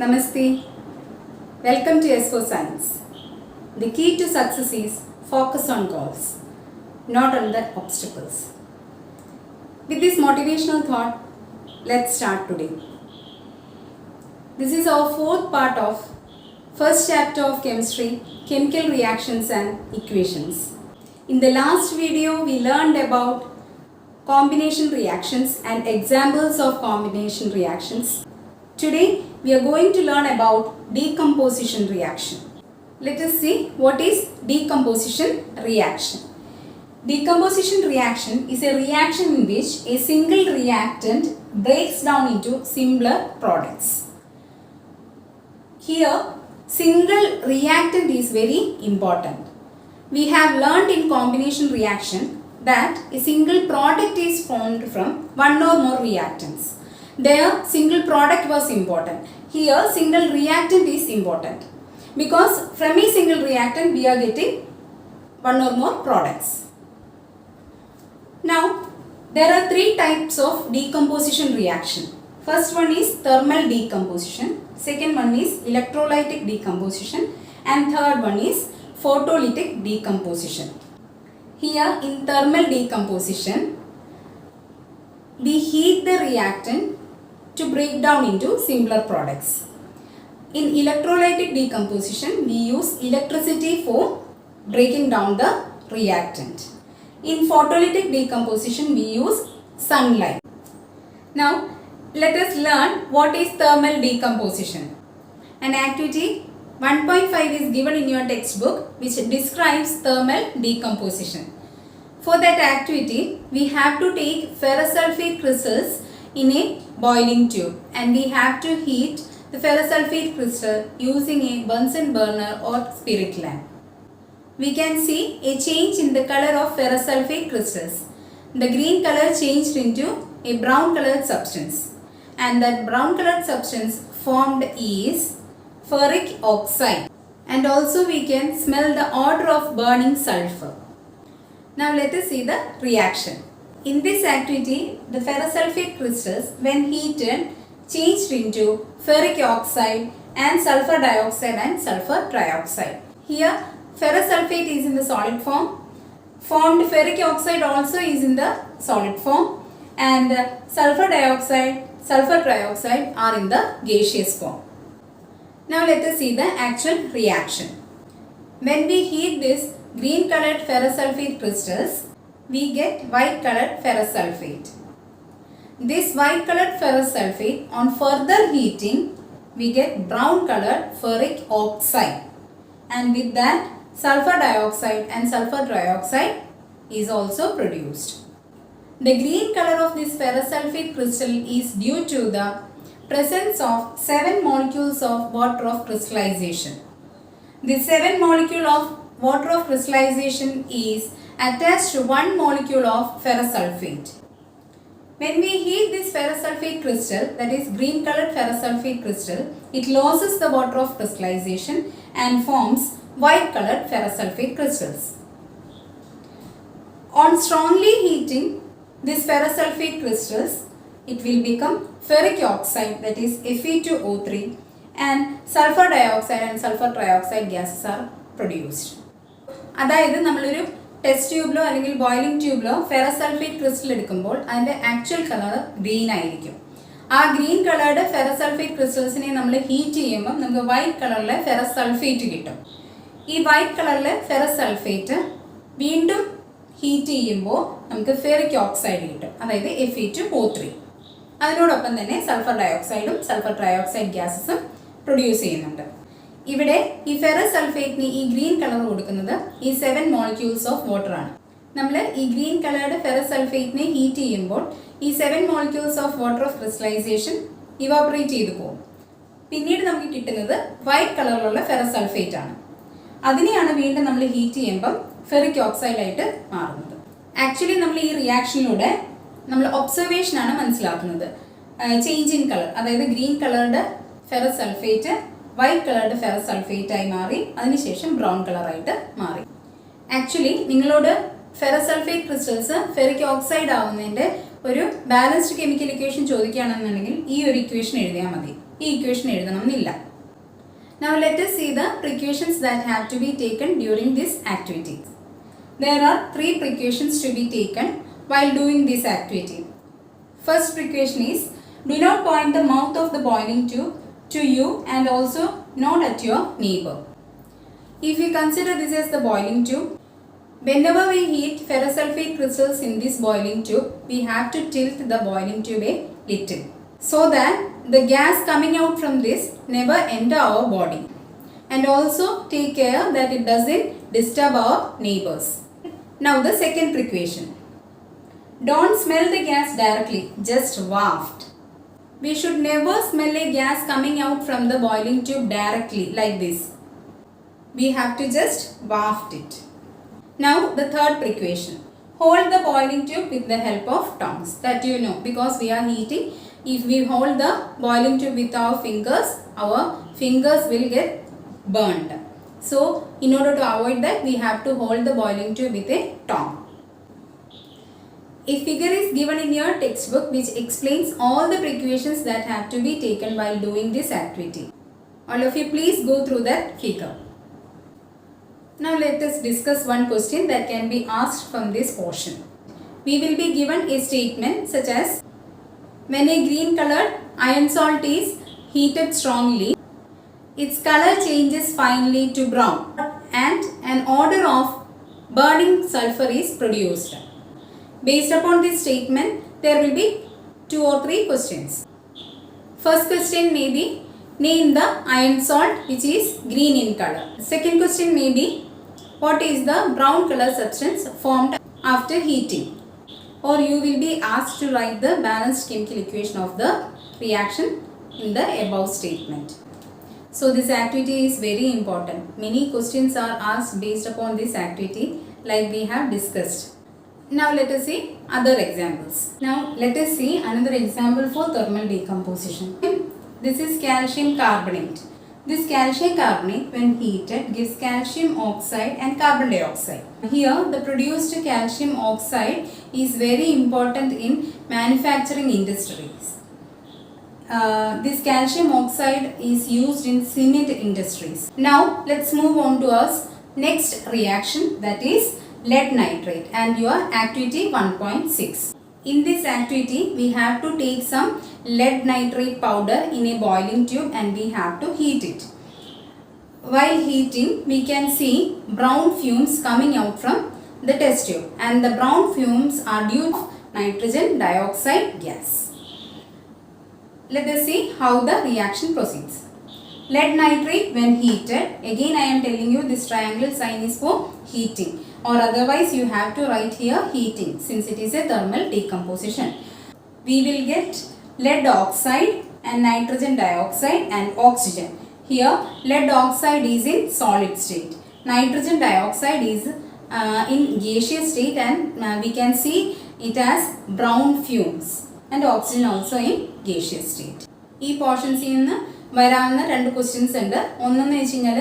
Namaste. Welcome to S4 Science. The key to success is focus on goals, not on the obstacles. With this motivational thought, let's start today. This is our fourth part of first chapter of chemistry, chemical reactions and equations. In the last video, we learned about combination reactions and examples of combination reactions. Today, we are going to learn about decomposition reaction. Let us see what is decomposition reaction. Decomposition reaction is a reaction in which a single reactant breaks down into simpler products. Here, single reactant is very important. We have learned in combination reaction that a single product is formed from one or more reactants. There, single product was important. Here, single reactant is important. Because from a single reactant, we are getting one or more products. Now, there are three types of decomposition reaction. First one is thermal decomposition. Second one is electrolytic decomposition. And third one is photolytic decomposition. Here, in thermal decomposition, we heat the reactant to break down into simpler products. In electrolytic decomposition, we use electricity for breaking down the reactant. In photolytic decomposition, we use sunlight. Now, let us learn what is thermal decomposition. An activity 1.5 is given in your textbook which describes thermal decomposition. For that activity, we have to take ferrous sulfate crystals in a boiling tube and we have to heat the ferrous sulfate crystal using a Bunsen burner or spirit lamp. We can see a change in the color of ferrous sulfate crystals. The green color changed into a brown colored substance and that brown colored substance formed is ferric oxide, and also we can smell the odor of burning sulfur. Now let us see the reaction. In this activity, the ferrous sulfate crystals, when heated, changed into ferric oxide and sulfur dioxide and sulfur trioxide. Here, ferrous sulfate is in the solid form, formed ferric oxide also is in the solid form, and sulfur dioxide, sulfur trioxide are in the gaseous form. Now let us see the actual reaction. When we heat this green colored ferrous sulfate crystals, we get white colored ferrous sulfate. This white colored ferrous sulfate, on further heating, we get brown colored ferric oxide, and with that sulfur dioxide and sulfur trioxide is also produced. The green color of this ferrous sulfate crystal is due to the presence of 7 molecules of water of crystallization. The 7 molecule of water of crystallization is attached to 1 molecule of ferrous sulfate. When we heat this ferrous sulfate crystal, that is green colored ferrous sulfate crystal, it loses the water of crystallization and forms white colored ferrous sulfate crystals. On strongly heating this ferrous sulfate crystals, it will become ferric oxide, that is Fe2O3, and sulfur dioxide and sulfur trioxide gases are produced. അതായത് നമ്മളൊരു test ട്യൂബിലോ അല്ലെങ്കിൽ boiling ട്യൂബിലോ ferrous sulphate crystal എടുക്കുമ്പോൾ അതിൻ്റെ actual colour green ആയിരിക്കും. ആ green കളറുടെ ferrous sulphate ക്രിസ്റ്റൽസിനെ നമ്മൾ heat ചെയ്യുമ്പോൾ നമുക്ക് വൈറ്റ് കളറിലെ ഫെറസ് സൾഫേറ്റ് കിട്ടും. ഈ വൈറ്റ് കളറിലെ ഫെറസ് സൾഫേറ്റ് വീണ്ടും ഹീറ്റ് ചെയ്യുമ്പോൾ നമുക്ക് ഫെറിക് ഓക്സൈഡ് കിട്ടും, അതായത് Fe2O3. അതിനോടൊപ്പം തന്നെ സൾഫർ ഡയോക്സൈഡും സൾഫർ ട്രയോക്സൈഡ് ഗ്യാസസും പ്രൊഡ്യൂസ് ചെയ്യുന്നുണ്ട്. ഇവിടെ ഈ ഫെറസ് സൾഫേറ്റിന് ഈ ഗ്രീൻ കളർ കൊടുക്കുന്നത് ഈ 7 മോളിക്യൂൾസ് ഓഫ് വാട്ടർ ആണ്. നമ്മൾ ഈ ഗ്രീൻ കളറുടെ ഫെറസ് സൾഫേറ്റിനെ ഹീറ്റ് ചെയ്യുമ്പോൾ ഈ 7 molecules of water of crystallisation evaporate ചെയ്തു പോകും. പിന്നീട് നമുക്ക് കിട്ടുന്നത് വൈറ്റ് കളറിലുള്ള ഫെറസ് സൾഫേറ്റ് ആണ്. അതിനെയാണ് വീണ്ടും നമ്മൾ ഹീറ്റ് ചെയ്യുമ്പം ഫെറിക് ഓക്സൈഡായിട്ട് മാറുന്നത്. ആക്ച്വലി നമ്മൾ ഈ റിയാക്ഷനിലൂടെ നമ്മൾ ഒബ്സർവേഷനാണ് മനസ്സിലാക്കുന്നത്. ചേഞ്ച് ഇൻ കളർ, അതായത് ഗ്രീൻ കളറുടെ ഫെറസ് സൾഫേറ്റ് വൈറ്റ് കളറുടെ ഫെറസ് സൾഫേറ്റായി മാറി അതിനുശേഷം ബ്രൗൺ കളറായിട്ട് മാറി. ആക്ച്വലി നിങ്ങളോട് ferrous sulphate crystals ferric oxide ആവുന്നതിൻ്റെ ഒരു ബാലൻസ്ഡ് കെമിക്കൽ ഇക്വേഷൻ ചോദിക്കുകയാണെന്നുണ്ടെങ്കിൽ ഈ ഒരു ഇക്വേഷൻ എഴുതിയാൽ മതി. ഈ ഇക്വേഷൻ എഴുതണം എന്നില്ല. Now let us see the precautions that have to be taken during this activity. There are 3 precautions to be taken while doing this activity. First precaution is, do not point the mouth of the boiling tube to you and also not at your neighbor. If we consider this as the boiling tube, whenever we heat ferrosulfate crystals in this boiling tube, we have to tilt the boiling tube a little so that the gas coming out from this never enter our body, and also take care that it doesn't disturb our neighbors. Now the second precaution. Don't smell the gas directly, just waft. We should never smell a gas coming out from the boiling tube directly like this. We have to just waft it. Now the third precaution. Hold the boiling tube with the help of tongs. That you know, because we are heating. If we hold the boiling tube with our fingers will get burned. So in order to avoid that, we have to hold the boiling tube with a tong. A figure is given in your textbook which explains all the precautions that have to be taken while doing this activity. All of you please go through that figure. Now let us discuss one question that can be asked from this portion. We will be given a statement such as, when a green colored iron salt is heated strongly, its color changes finally to brown and an odor of burning sulfur is produced. Based upon this statement, there will be 2 or 3 questions. First question may be, name the iron salt which is green in color. Second question may be, what is the brown color substance formed after heating? Or you will be asked to write the balanced chemical equation of the reaction in the above statement. So this activity is very important. Many questions are asked based upon this activity like we have discussed. Now let us see other examples. Now let us see another example for thermal decomposition. This is calcium carbonate. This calcium carbonate when heated gives calcium oxide and carbon dioxide. Here the produced calcium oxide is very important in manufacturing industries. This calcium oxide is used in cement industries. Now let's move on to our next reaction, that is lead nitrate, and your activity 1.6. In this activity, we have to take some lead nitrate powder in a boiling tube and we have to heat it. While heating, we can see brown fumes coming out from the test tube, and the brown fumes are due to nitrogen dioxide gas. Let us see how the reaction proceeds. Lead nitrate when heated, again I am telling you this triangle sign is for heating, or otherwise you have to write here heating since it is a thermal decomposition. We will get lead oxide and nitrogen dioxide and oxygen. Here lead oxide is in solid state, nitrogen dioxide is in gaseous state, and we can see it as brown fumes, and oxygen also in gaseous state. ഈ പോർഷൻസിൽ നിന്ന് വരാവുന്ന 2 questions ഉണ്ട്. ഒന്നെന്ന് വെച്ച് കഴിഞ്ഞാൽ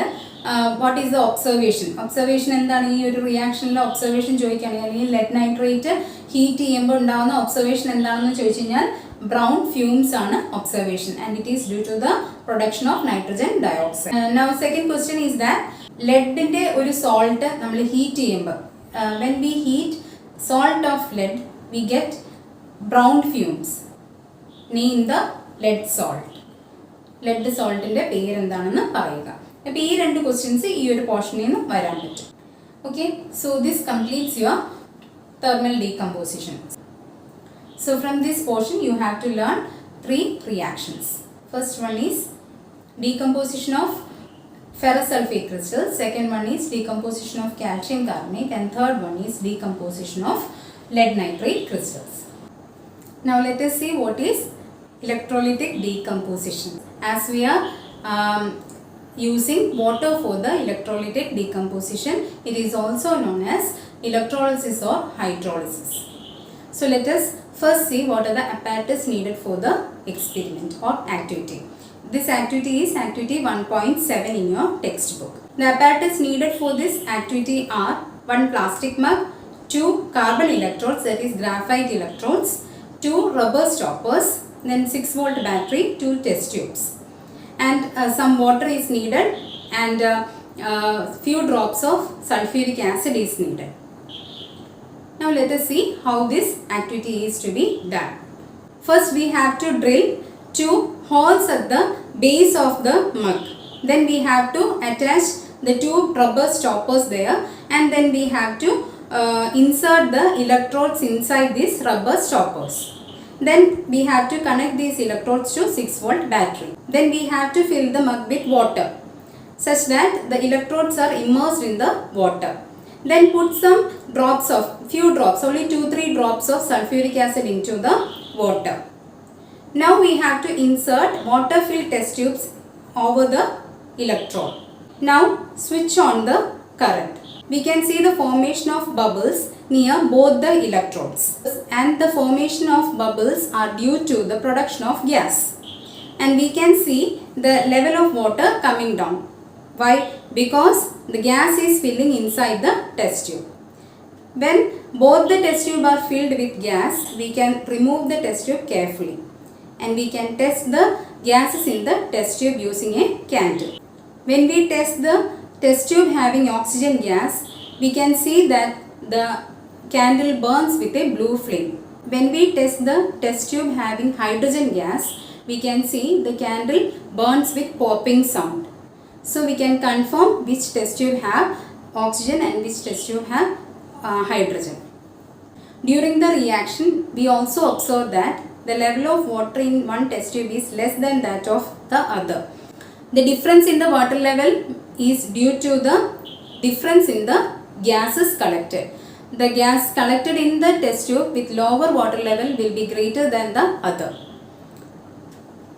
what is the observation എന്താണ് ഈ ഒരു റിയാക്ഷനിൽ ഒബ്സർവേഷൻ ചോദിക്കുകയാണെങ്കിൽ, അല്ലെങ്കിൽ ലെഡ് നൈട്രേറ്റ് ഹീറ്റ് ചെയ്യുമ്പോൾ ഉണ്ടാകുന്ന ഒബ്സർവേഷൻ എന്താണെന്ന് ചോദിച്ചു കഴിഞ്ഞാൽ ബ്രൗൺ ഫ്യൂംസ് ആണ് observation, and it is due to the production of nitrogen dioxide. Now second question is that ലെഡിന്റെ ഒരു സോൾട്ട് നമ്മൾ ഹീറ്റ് ചെയ്യുമ്പോൾ, when we heat salt of lead we get brown fumes. Name the lead salt. Lead saltന്റെ പേര് എന്താണെന്ന് പറയുക. അപ്പോൾ ഈ 2 questions ഈ ഒരു പോർഷനിൽ നിന്ന് വരാൻ പറ്റും. Okay, so this completes your thermal decomposition. So from this portion you have to learn 3 reactions. First one is decomposition of ferrosulfate crystals, second one is decomposition of calcium carbonate, and third one is decomposition of lead nitrate crystals. Now let us see what is electrolytic decomposition. As we are using water for the electrolytic decomposition, it is also known as electrolysis or hydrolysis. So let us first see what are the apparatus needed for the experiment or activity. This activity is activity 1.7 in your textbook. The apparatus needed for this activity are 1 plastic mug, 2 carbon electrodes, that is graphite electrodes, 2 rubber stoppers, then 6 volt battery, 2 test tubes. and some water is needed, and few drops of sulfuric acid is needed. Now let us see how this activity is to be done. First we have to drill 2 holes at the base of the mug. Then we have to attach the 2 rubber stoppers there, and then we have to insert the electrodes inside these rubber stoppers. Then we have to connect these electrodes to 6-volt battery. Then we have to fill the mug with water such that the electrodes are immersed in the water. Then put some drops of, few drops, only 2-3 drops of sulfuric acid into the water. Now we have to insert water filled test tubes over the electrode. Now switch on the current. We can see the formation of bubbles near both the electrodes, and the formation of bubbles are due to the production of gas, and we can see the level of water coming down. Why? Because the gas is filling inside the test tube. When both the test tube are filled with gas, we can remove the test tube carefully, and we can test the gases in the test tube using a candle. When we test the test tube having oxygen gas, we can see that the candle burns with a blue flame. When we test the test tube having hydrogen gas, we can see the candle burns with popping sound. So we can confirm which test tube have oxygen and which test tube have hydrogen. During the reaction, we also observe that the level of water in one test tube is less than that of the other. The difference in the water level is due to the difference in the gases collected. The gas collected in the test tube with lower water level will be greater than the other.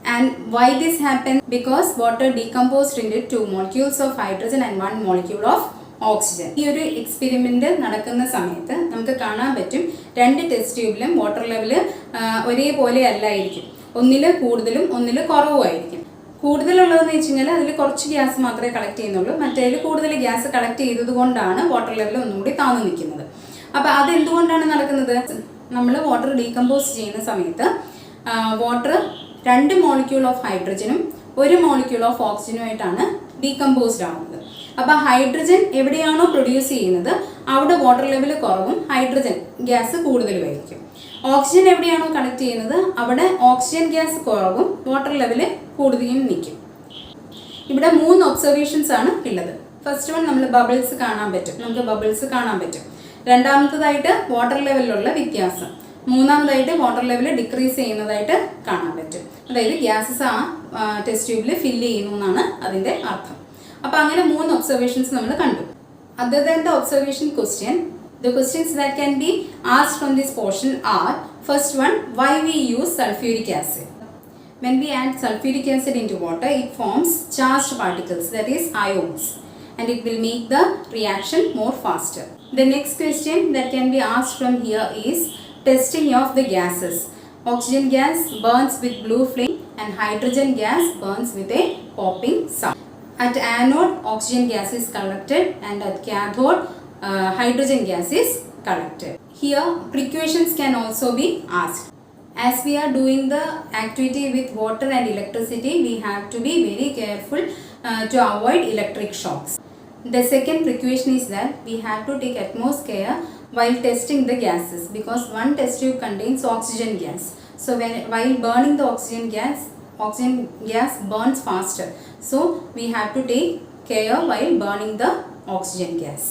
And why this happens? Because water decomposed into 2 molecules of hydrogen and 1 molecule of oxygen. ഈ ഒരു experiment നടക്കുന്ന സമയത്ത് നമുക്ക് കാണാൻ പറ്റും 2 test ട്യൂബിലും water level ഒരേപോലെ അല്ലായിരിക്കും. ഒന്നിൽ കൂടുതലും ഒന്നിൽ കുറവുമായിരിക്കും. കൂടുതലുള്ളതെന്ന് വെച്ച് കഴിഞ്ഞാൽ അതിൽ കുറച്ച് ഗ്യാസ് മാത്രമേ കളക്ട് ചെയ്യുന്നുള്ളൂ, മറ്റേതിൽ കൂടുതൽ ഗ്യാസ് കളക്ട് ചെയ്തത് കൊണ്ടാണ് വാട്ടർ ലെവൽ ഒന്നുകൂടി താഴ്ന്നു നിൽക്കുന്നത്. അപ്പോൾ അതെന്തുകൊണ്ടാണ് നടക്കുന്നത്? നമ്മൾ വാട്ടർ ഡീകമ്പോസ് ചെയ്യുന്ന സമയത്ത് വാട്ടർ 2 മോളിക്യൂൾ ഓഫ് ഹൈഡ്രജനും 1 മോളിക്യൂൾ ഓഫ് ഓക്സിജനുമായിട്ടാണ് ഡീകമ്പോസ്ഡ് ആവുന്നത്. അപ്പോൾ ഹൈഡ്രജൻ എവിടെയാണോ പ്രൊഡ്യൂസ് ചെയ്യുന്നത് അവിടെ വാട്ടർ ലെവൽ കുറവും ഹൈഡ്രജൻ ഗ്യാസ് കൂടുതലുമായിരിക്കും. ഓക്സിജൻ എവിടെയാണോ കണക്ട് ചെയ്യുന്നത് അവിടെ ഓക്സിജൻ ഗ്യാസ് കുറവും വാട്ടർ ലെവൽ കൂടുതലും നിൽക്കും. ഇവിടെ 3 ഒബ്സർവേഷൻസ് ആണ് ഉള്ളത്. ഫസ്റ്റ് വൺ നമ്മൾ ബബിൾസ് കാണാൻ പറ്റും, നമുക്ക് ബബിൾസ് കാണാൻ പറ്റും. രണ്ടാമത്തേതായിട്ട് വാട്ടർ ലെവലിലുള്ള വ്യത്യാസം. മൂന്നാമതായിട്ട് വാട്ടർ ലെവൽ ഡിക്രീസ് ചെയ്യുന്നതായിട്ട് കാണാൻ പറ്റും. അതായത് ഗ്യാസസ് ആ ടെസ്റ്റ് ട്യൂബിൽ ഫില്ല് ചെയ്യുന്നു എന്നാണ് അതിൻ്റെ അർത്ഥം. അപ്പോൾ അങ്ങനെ 3 ഒബ്സർവേഷൻസ് നമ്മൾ കണ്ടു. Other than the observation question, the questions that can be asked from this portion are: first one, why we use sulfuric acid? When we add sulfuric acid into water, it forms charged particles, that is ions, and it will make the reaction more faster. The next question that can be asked from here is testing of the gases. Oxygen gas burns with blue flame and hydrogen gas burns with a popping sound. At anode, oxygen gas is collected, and at cathode, hydrogen gas is collected. Here, precautions can also be asked. As we are doing the activity with water and electricity, we have to be very careful to avoid electric shocks. The second precaution is that we have to take utmost care while testing the gases, because one test tube contains oxygen gas. So while burning the oxygen gas burns faster. So we have to take care while burning the oxygen gas.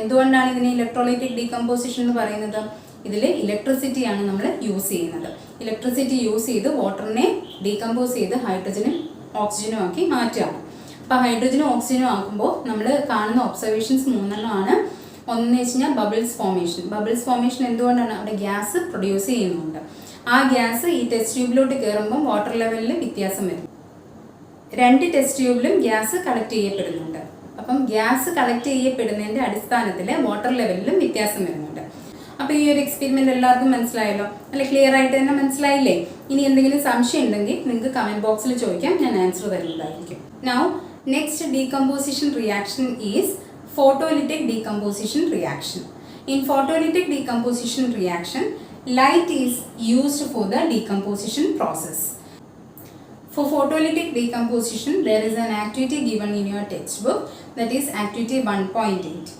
എന്തുകൊണ്ടാണ് ഇതിനെ electrolytic decomposition എന്ന് പറയുന്നത്? ഇതിൽ ഇലക്ട്രിസിറ്റിയാണ് നമ്മൾ use ചെയ്യുന്നത്. Electricity use ചെയ്ത് വാട്ടറിനെ decompose ചെയ്ത് ഹൈഡ്രജനും ഓക്സിജനും ആക്കി മാറ്റുകയാണ്. അപ്പോൾ ഹൈഡ്രജനും ഓക്സിജനും ആക്കുമ്പോൾ നമ്മൾ കാണുന്ന ഒബ്സർവേഷൻസ് 3 ഒന്നെന്ന് വെച്ച് കഴിഞ്ഞാൽ ബബിൾസ് ഫോർമേഷൻ. ബബിൾസ് ഫോർമേഷൻ എന്തുകൊണ്ടാണ്? അവിടെ ഗ്യാസ് പ്രൊഡ്യൂസ് ചെയ്യുന്നുണ്ട്. ആ ഗ്യാസ് ഈ ടെസ്റ്റ് ട്യൂബിലോട്ട് കയറുമ്പോൾ വാട്ടർ ലെവലിൽ വ്യത്യാസം വരും. 2 ടെസ്റ്റ് ട്യൂബിലും ഗ്യാസ് കളക്ട് ചെയ്യപ്പെടുന്നുണ്ട്. അപ്പം ഗ്യാസ് കളക്ട് ചെയ്യപ്പെടുന്നതിൻ്റെ അടിസ്ഥാനത്തിൽ വാട്ടർ ലെവലിലും വ്യത്യാസം വരുന്നുണ്ട്. അപ്പോൾ ഈ ഒരു എക്സ്പെരിമെൻ്റ് എല്ലാവർക്കും മനസ്സിലായല്ലോ, അല്ലെ? ക്ലിയർ ആയിട്ട് തന്നെ മനസ്സിലായില്ലേ? ഇനി എന്തെങ്കിലും സംശയം ഉണ്ടെങ്കിൽ നിങ്ങൾക്ക് കമൻറ്റ് ബോക്സിൽ ചോദിക്കാം, ഞാൻ ആൻസർ തരുന്നതായിരിക്കും. Now, next decomposition reaction is photolytic decomposition reaction. In photolytic decomposition reaction, light is used for the decomposition process. For photolytic decomposition, there is an activity given in your textbook, that is activity 1.8.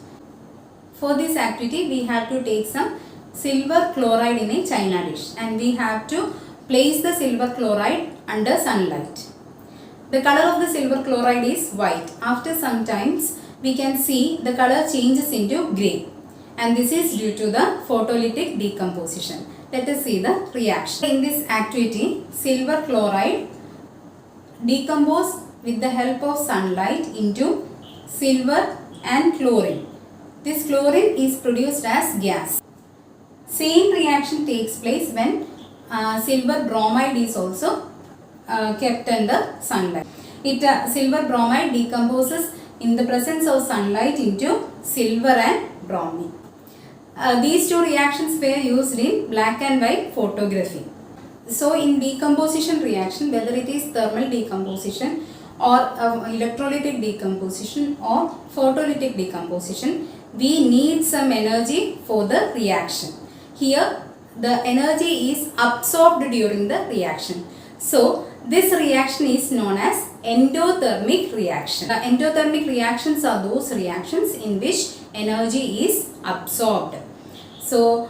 For this activity, we have to take some silver chloride in a china dish and we have to place the silver chloride under sunlight. The color of the silver chloride is white. After some times, we can see the color changes into grey, and this is due to the photolytic decomposition. Let us see the reaction. In this activity, silver chloride decompose with the help of sunlight into silver and chlorine. This chlorine is produced as gas. Same reaction takes place when silver bromide is also kept under sunlight. Silver bromide decomposes in the presence of sunlight into silver and bromine. These two reactions were used in black and white photography. So in decomposition reaction, whether it is thermal decomposition or electrolytic decomposition or photolytic decomposition, we need some energy for the reaction. Here the energy is absorbed during the reaction. So this reaction is known as endothermic reaction. Endothermic reactions are those reactions in which energy is absorbed. So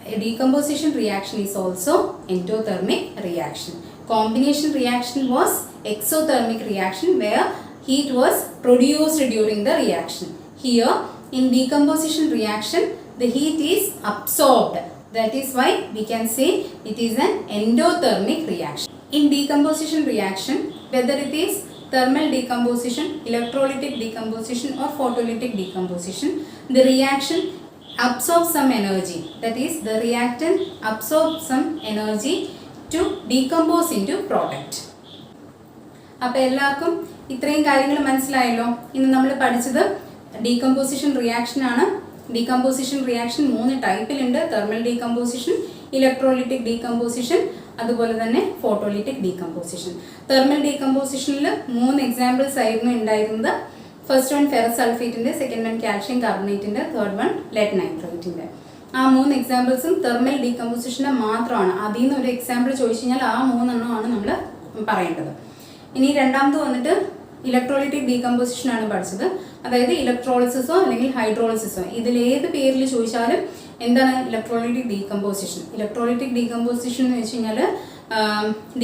a decomposition reaction is also endothermic reaction. Combination reaction was exothermic reaction where heat was produced during the reaction. Here in decomposition reaction, the heat is absorbed. That is why we can say it is an endothermic reaction. In decomposition reaction, whether it is thermal decomposition, electrolytic decomposition or photolytic decomposition, the reaction absorbs some energy. That is, the reactant absorbs some energy to decompose into product. അപ്പോൾ എല്ലാവർക്കും ഇത്രയും കാര്യങ്ങൾ മനസ്സിലായല്ലോ. ഇന്ന് നമ്മൾ പഠിച്ചത് decomposition reaction ആണ്. Decomposition reaction 3 ടൈപ്പിലുണ്ട്: തെർമൽ ഡീകമ്പോസിഷൻ, ഇലക്ട്രോലിറ്റിക് ഡീകമ്പോസിഷൻ, അതുപോലെ തന്നെ ഫോട്ടോലിറ്റിക് ഡീകമ്പോസിഷൻ. തെർമൽ ഡീകമ്പോസിഷനിൽ 3 എക്സാമ്പിൾസ് ആയിരുന്നു ഉണ്ടായിരുന്നത്. ഫസ്റ്റ് വൺ ഫെറസ് സൾഫേറ്റിൻ്റെ, സെക്കൻഡ് വൺ കാൽഷ്യം കാർബണേറ്റിൻ്റെ, തേർഡ് വൺ ലെഡ് നൈട്രേറ്റിൻ്റെ. ആ 3 എക്സാമ്പിൾസും തെർമൽ ഡീകമ്പോസിഷൻ്റെ മാത്രമാണ്. അതിൽ നിന്ന് ഒരു എക്സാമ്പിൾ ചോദിച്ചു കഴിഞ്ഞാൽ ആ 3 എണ്ണമാണ് നമ്മൾ പറയേണ്ടത്. ഇനി രണ്ടാമത് വന്നിട്ട് ഇലക്ട്രോലിറ്റിക് ഡീകമ്പോസിഷൻ ആണ് പഠിച്ചത്. അതായത് ഇലക്ട്രോളിസിസോ അല്ലെങ്കിൽ ഹൈഡ്രോളിസിസോ, ഇതിലേത് പേരിൽ ചോദിച്ചാലും എന്താണ് ഇലക്ട്രോലിറ്റിക് ഡീകമ്പോസിഷൻ. ഇലക്ട്രോലിറ്റിക് ഡീകമ്പോസിഷൻ എന്ന് വെച്ച് കഴിഞ്ഞാൽ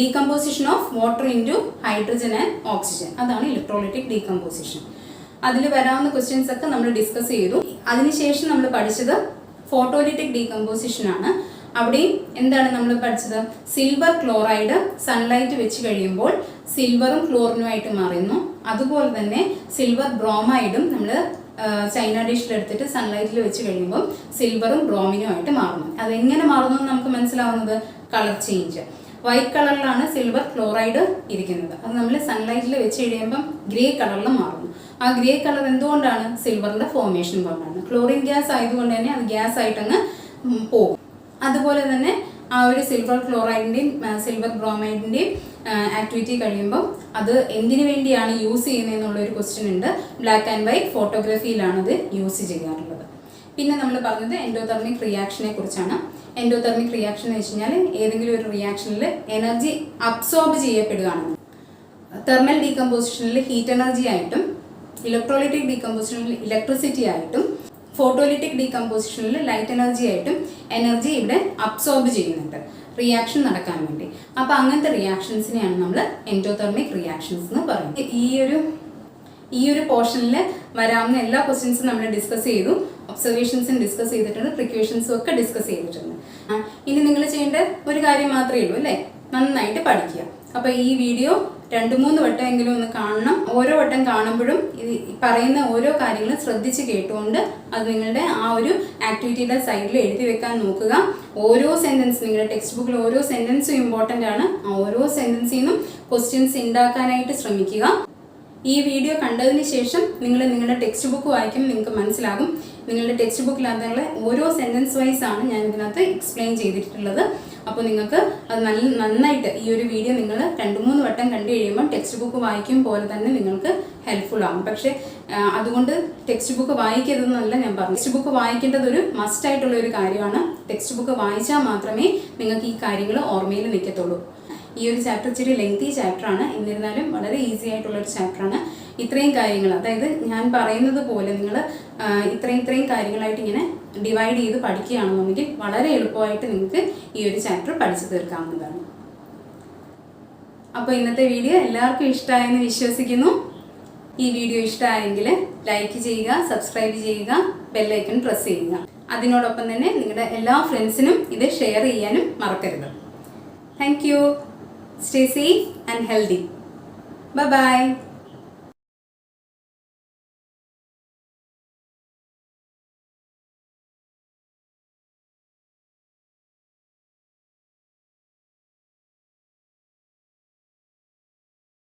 decomposition of water into hydrogen and oxygen, അതാണ് ഇലക്ട്രോലിറ്റിക് ഡീകമ്പോസിഷൻ. അതിൽ വരാവുന്ന ക്വസ്റ്റ്യൻസ് ഒക്കെ നമ്മൾ ഡിസ്കസ് ചെയ്തു. അതിനുശേഷം നമ്മൾ പഠിച്ചത് ഫോട്ടോലിറ്റിക് ഡീകമ്പോസിഷൻ ആണ്. അവിടെയും എന്താണ് നമ്മൾ പഠിച്ചത്? സിൽവർ ക്ലോറൈഡ് സൺലൈറ്റ് വെച്ച് കഴിയുമ്പോൾ സിൽവറും ക്ലോറിനുമായിട്ട് മാറുന്നു. അതുപോലെ തന്നെ സിൽവർ ബ്രോമൈഡും നമ്മൾ ചൈന ഡിഷിലെടുത്തിട്ട് സൺലൈറ്റിൽ വെച്ച് കഴിയുമ്പോൾ സിൽവറും ബ്രോമിനുമായിട്ട് മാറുന്നു. അതെങ്ങനെ മാറുന്നു എന്ന് നമുക്ക് മനസ്സിലാവുന്നത് കളർ ചേഞ്ച്. വൈറ്റ് കളറിലാണ് സിൽവർ ക്ലോറൈഡ് ഇരിക്കുന്നത്. അത് നമ്മൾ സൺലൈറ്റിൽ വെച്ച് കഴിയുമ്പം ഗ്രേ കളറിൽ മാറുന്നു. ആ ഗ്രേ കളർ എന്തുകൊണ്ടാണ്? സിൽവറിൻ്റെ ഫോർമേഷൻ കൊണ്ടാണ്. ക്ലോറിൻ ഗ്യാസ് ആയതുകൊണ്ട് തന്നെ അത് ഗ്യാസ് ആയിട്ടങ്ങ് പോകും. അതുപോലെ തന്നെ ആ ഒരു സിൽവർ ക്ലോറൈഡിൻ്റെയും സിൽവർ ബ്രോമൈഡിൻ്റെയും ആക്ടിവിറ്റി കഴിയുമ്പോൾ അത് എന്തിനു വേണ്ടിയാണ് യൂസ് ചെയ്യുന്നതെന്നുള്ളൊരു ക്വസ്റ്റ്യൻ ഉണ്ട്. ബ്ലാക്ക് ആൻഡ് വൈറ്റ് ഫോട്ടോഗ്രാഫിയിലാണ് അത് യൂസ് ചെയ്യാറുള്ളത്. പിന്നെ നമ്മൾ പറഞ്ഞത് എൻഡോതെർമിക് റിയാക്ഷനെ കുറിച്ചാണ്. എൻഡോതെർമിക് റിയാക്ഷൻ എന്ന് വെച്ച് കഴിഞ്ഞാൽ ഏതെങ്കിലും ഒരു റിയാക്ഷനിൽ എനർജി അബ്സോർബ് ചെയ്യപ്പെടുകയാണ്. തെർമൽ ഡീകമ്പോസിഷനിൽ ഹീറ്റ് എനർജി ആയിട്ടും, ഇലക്ട്രോലിറ്റിക് ഡീകമ്പോസിഷനിൽ ഇലക്ട്രിസിറ്റി ആയിട്ടും, ഫോട്ടോലിറ്റിക് ഡീകമ്പോസിഷനിൽ ലൈറ്റ് എനർജി ആയിട്ടും എനർജി ഇവിടെ അബ്സോർബ് ചെയ്യുന്നുണ്ട് റിയാക്ഷൻ നടക്കാൻ വേണ്ടി. അപ്പോൾ അങ്ങനത്തെ റിയാക്ഷൻസിനെയാണ് നമ്മൾ എൻഡോതെർമിക് റിയാക്ഷൻസ് എന്ന് പറയുന്നത്. ഈ ഒരു പോർഷനിൽ വരാവുന്ന എല്ലാ ക്വസ്റ്റ്യൻസും നമ്മൾ ഡിസ്കസ് ചെയ്തു. ഒബ്സർവേഷൻസും ഡിസ്കസ് ചെയ്തിട്ടുണ്ട്, പ്രിക്വേഷൻസും ഒക്കെ ഡിസ്കസ് ചെയ്തിട്ടുണ്ട്. ഇനി നിങ്ങൾ ചെയ്യേണ്ട ഒരു കാര്യം മാത്രമേ ഉള്ളൂ അല്ലേ, നന്നായിട്ട് പഠിക്കുക. അപ്പോൾ ഈ വീഡിയോ 2-3 വട്ടമെങ്കിലും ഒന്ന് കാണണം. ഓരോ വട്ടം കാണുമ്പോഴും പറയുന്ന ഓരോ കാര്യങ്ങളും ശ്രദ്ധിച്ച് കേട്ടുകൊണ്ട് അത് നിങ്ങളുടെ ആ ഒരു ആക്ടിവിറ്റിയുടെ സൈഡിൽ എഴുതി വെക്കാൻ നോക്കുക. ഓരോ സെൻറ്റൻസ്, നിങ്ങളുടെ ടെക്സ്റ്റ് ബുക്കിൽ ഓരോ സെൻറ്റൻസും ഇമ്പോർട്ടൻ്റ് ആണ്. ആ ഓരോ സെൻറ്റൻസിൽ നിന്നും ക്വസ്റ്റ്യൻസ് ഉണ്ടാക്കാനായിട്ട് ശ്രമിക്കുക. ഈ വീഡിയോ കണ്ടതിന് ശേഷം നിങ്ങൾ നിങ്ങളുടെ ടെക്സ്റ്റ് ബുക്ക് വായിക്കുമ്പോൾ നിങ്ങൾക്ക് മനസ്സിലാകും. നിങ്ങളുടെ ടെക്സ്റ്റ് ബുക്കിനകത്തുള്ള ഓരോ സെൻറ്റൻസ് വൈസ് ആണ് ഞാൻ ഇതിനകത്ത് എക്സ്പ്ലെയിൻ ചെയ്തിട്ടുള്ളത്. അപ്പോൾ നിങ്ങൾക്ക് അത് നന്നായിട്ട് ഈ ഒരു വീഡിയോ നിങ്ങൾ 2-3 വട്ടം കണ്ടു കഴിയുമ്പോൾ ടെക്സ്റ്റ് ബുക്ക് വായിക്കും പോലെ തന്നെ നിങ്ങൾക്ക് ഹെൽപ്ഫുൾ ആകും. പക്ഷേ അതുകൊണ്ട് ടെക്സ്റ്റ് ബുക്ക് വായിക്കരുതെന്നല്ല ഞാൻ പറഞ്ഞു. ടെക്സ്റ്റ് ബുക്ക് വായിക്കേണ്ടത് ഒരു മസ്റ്റ് ആയിട്ടുള്ള ഒരു കാര്യമാണ്. ടെക്സ്റ്റ് ബുക്ക് വായിച്ചാൽ മാത്രമേ നിങ്ങൾക്ക് ഈ കാര്യങ്ങൾ ഓർമ്മയിൽ നിൽക്കത്തുള്ളൂ. ഈ ഒരു ചാപ്റ്റർ ഇച്ചിരി ലെങ്തി ചാപ്റ്ററാണ്, എന്നിരുന്നാലും വളരെ ഈസി ആയിട്ടുള്ളൊരു ചാപ്റ്ററാണ്. ഇത്രയും കാര്യങ്ങൾ, അതായത് ഞാൻ പറയുന്നത് പോലെ നിങ്ങൾ ഇത്രയും കാര്യങ്ങളായിട്ട് ഇങ്ങനെ ഡിവൈഡ് ചെയ്ത് പഠിക്കുകയാണെന്നുണ്ടെങ്കിൽ വളരെ എളുപ്പമായിട്ട് നിങ്ങൾക്ക് ഈ ഒരു ചാപ്റ്റർ പഠിച്ചു തീർക്കാവുന്നതാണ്. അപ്പോൾ ഇന്നത്തെ വീഡിയോ എല്ലാവർക്കും ഇഷ്ടമായെന്ന് വിശ്വസിക്കുന്നു. ഈ വീഡിയോ ഇഷ്ടമായെങ്കിൽ ലൈക്ക് ചെയ്യുക, സബ്സ്ക്രൈബ് ചെയ്യുക, ബെല്ലൈക്കൺ പ്രസ് ചെയ്യുക. അതിനോടൊപ്പം തന്നെ നിങ്ങളുടെ എല്ലാ ഫ്രണ്ട്സിനും ഇത് ഷെയർ ചെയ്യാനും മറക്കരുത്. Thank you. Stay safe and healthy. Bye bye.